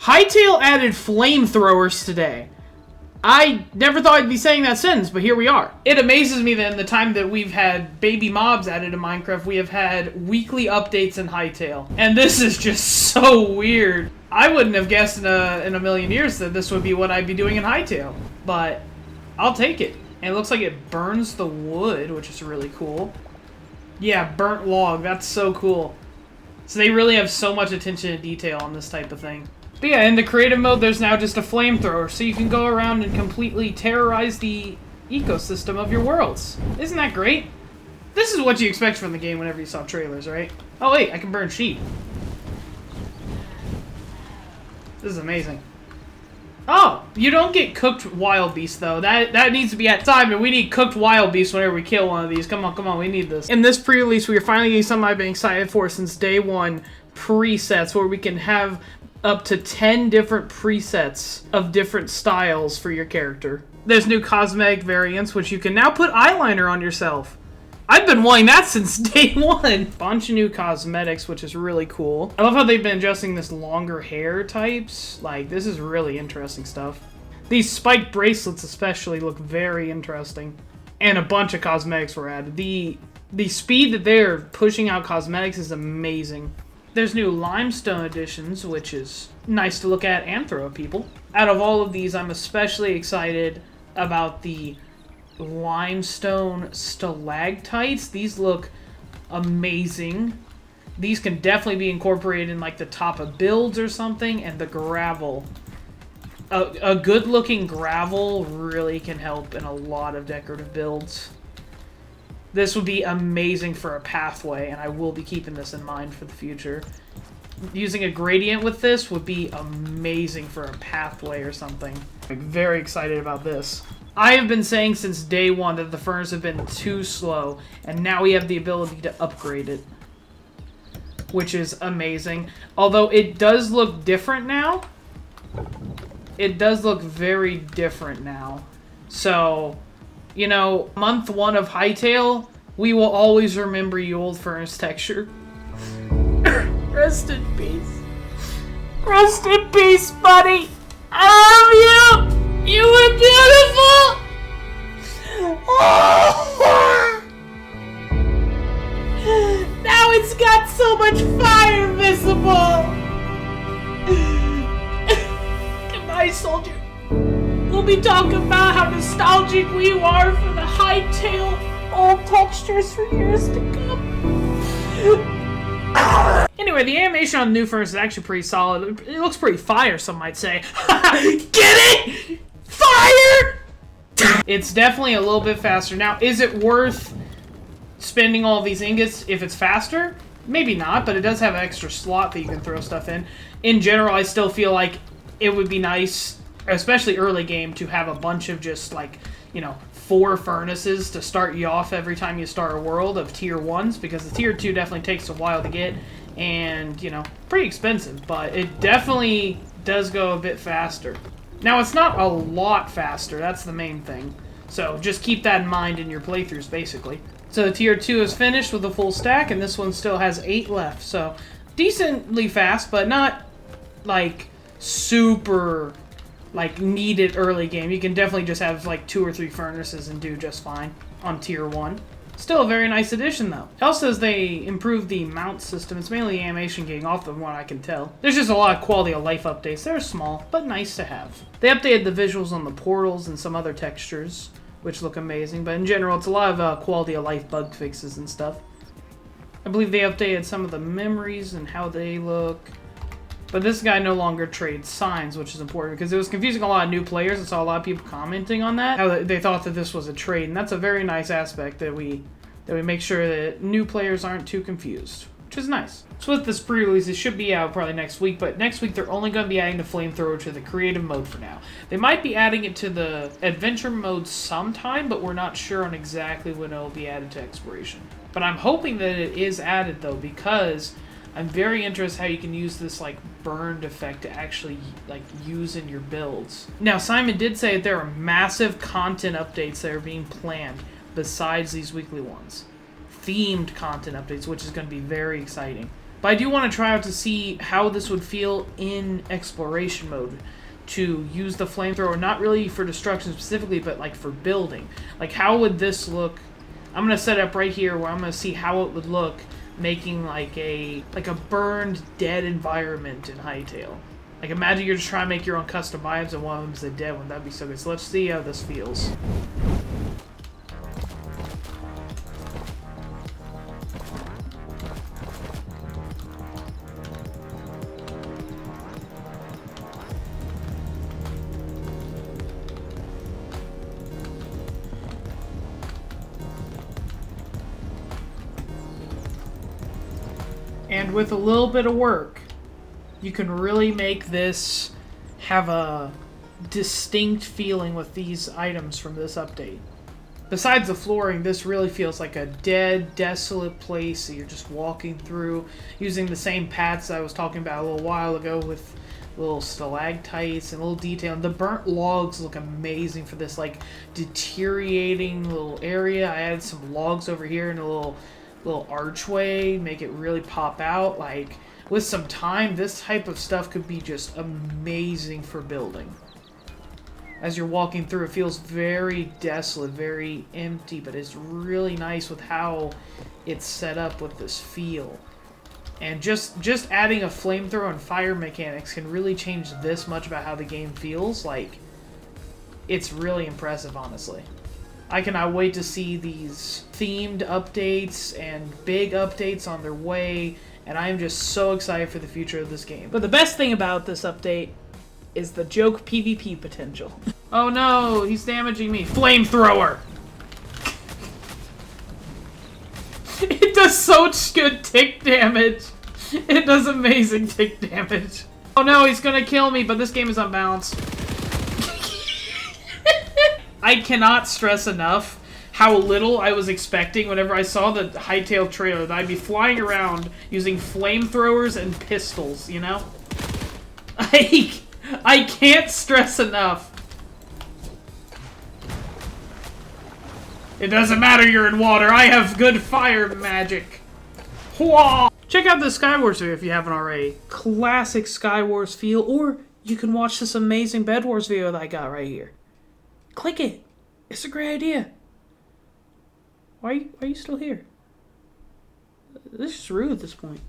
Hytale added Flamethrowers today. I never thought I'd be saying that sentence, but here we are. It amazes me that in the time that we've had baby mobs added to Minecraft, we have had weekly updates in Hytale. And this is just so weird. I wouldn't have guessed in a million years that this would be what I'd be doing in Hytale, but I'll take it. And it looks like it burns the wood, which is really cool. Yeah, burnt log, that's so cool. So they really have so much attention to detail on this type of thing. But yeah, in the creative mode, there's now just a flamethrower, so you can go around and completely terrorize the ecosystem of your worlds. Isn't that great? This is what you expect from the game whenever you saw trailers, right? Oh wait, I can burn sheep. This is amazing. Oh, you don't get cooked wild beast though. That needs to be at time, and we need cooked wild beast whenever we kill one of these. Come on, we need this. In this pre-release, we are finally getting something I've been excited for since day one, presets, where we can have up to 10 different presets of different styles for your character. There's new cosmetic variants, which you can now put eyeliner on yourself. I've been wanting that since day one. Bunch of new cosmetics, which is really cool. I love how they've been adjusting this longer hair types. Like, this is really interesting stuff. These spiked bracelets especially look very interesting. And a bunch of cosmetics were added. The speed that they're pushing out cosmetics is amazing. There's new limestone editions, which is nice to look at and throw at people. Out of all of these, I'm especially excited about the limestone stalactites. These look amazing. These can definitely be incorporated in like the top of builds or something, and the gravel. A good looking gravel really can help in a lot of decorative builds. This would be amazing for a pathway, and I will be keeping this in mind for the future. Using a gradient with this would be amazing for a pathway or something. I'm very excited about this. I have been saying since day one that the furnace have been too slow, and now we have the ability to upgrade it, which is amazing. Although it does look different now. It does look very different now. So, you know, month one of Hytale, we will always remember you, old furnace texture. Rest in peace. Rest in peace, buddy. I love you. You were beautiful! Oh. Now it's got so much fire visible! Goodbye, soldier. We'll be talking about how nostalgic we are for the Hytale old textures for years to come. Anyway, the animation on the new furnace is actually pretty solid. It looks pretty fire, some might say. Get it? Fire! It's definitely a little bit faster. Now, is it worth spending all these ingots if it's faster? Maybe not, but it does have an extra slot that you can throw stuff in. In general, I still feel like it would be nice, especially early game, to have a bunch of just, like, you know, 4 furnaces to start you off every time you start a world of tier 1s, because the tier 2 definitely takes a while to get, and, you know, pretty expensive, but it definitely does go a bit faster. Now, it's not a lot faster, that's the main thing. So, just keep that in mind in your playthroughs, basically. So, Tier 2 is finished with a full stack, and this one still has 8 left. So, decently fast, but not, like, super, like, needed early game. You can definitely just have, like, 2 or 3 furnaces and do just fine on Tier 1. Still a very nice addition, though. It also says they improved the mount system. It's mainly the animation getting off from what I can tell. There's just a lot of quality of life updates. They're small, but nice to have. They updated the visuals on the portals and some other textures, which look amazing. But in general, it's a lot of quality of life bug fixes and stuff. I believe they updated some of the memories and how they look. But this guy no longer trades signs, which is important because it was confusing a lot of new players. I saw a lot of people commenting on that, how they thought that this was a trade, and that's a very nice aspect that we make sure that new players aren't too confused, which is nice. So with this pre-release, it should be out probably next week, but next week they're only going to be adding the Flamethrower to the creative mode for now. They might be adding it to the adventure mode sometime, but we're not sure on exactly when it will be added to exploration. But I'm hoping that it is added though, because I'm very interested how you can use this like burned effect to actually like use in your builds. Now, Simon did say that there are massive content updates that are being planned besides these weekly ones. Themed content updates, which is going to be very exciting. But I do want to try out to see how this would feel in exploration mode. To use the flamethrower, not really for destruction specifically, but like for building. Like, how would this look? I'm going to set it up right here where I'm going to see how it would look making like a burned, dead environment in Hytale. Like, imagine you're just trying to make your own custom items and one of them's a dead one. That'd be so good. So let's see how this feels. And with a little bit of work, you can really make this have a distinct feeling with these items from this update. Besides the flooring, this really feels like a dead, desolate place that you're just walking through, using the same paths I was talking about a little while ago with little stalactites and little detail. And the burnt logs look amazing for this like deteriorating little area. I added some logs over here in a little archway, make it really pop out. Like, with some time, this type of stuff could be just amazing for building. As you're walking through, it feels very desolate, very empty, but it's really nice with how it's set up with this feel. And just adding a flamethrower and fire mechanics can really change this much about how the game feels. Like, it's really impressive, honestly. I cannot wait to see these themed updates and big updates on their way, and I am just so excited for the future of this game. But the best thing about this update is the joke PvP potential. Oh no, he's damaging me. Flamethrower! It does so much good tick damage. It does amazing tick damage. Oh no, he's gonna kill me, but this game is unbalanced. I cannot stress enough how little I was expecting whenever I saw the Hytale trailer, that I'd be flying around using flamethrowers and pistols, you know? I can't stress enough. It doesn't matter you're in water, I have good fire magic. Hwah! Check out the Skywars video if you haven't already. Classic Skywars feel, or you can watch this amazing Bed Wars video that I got right here. Click it. It's a great idea. Why are you still here? This is rude at this point.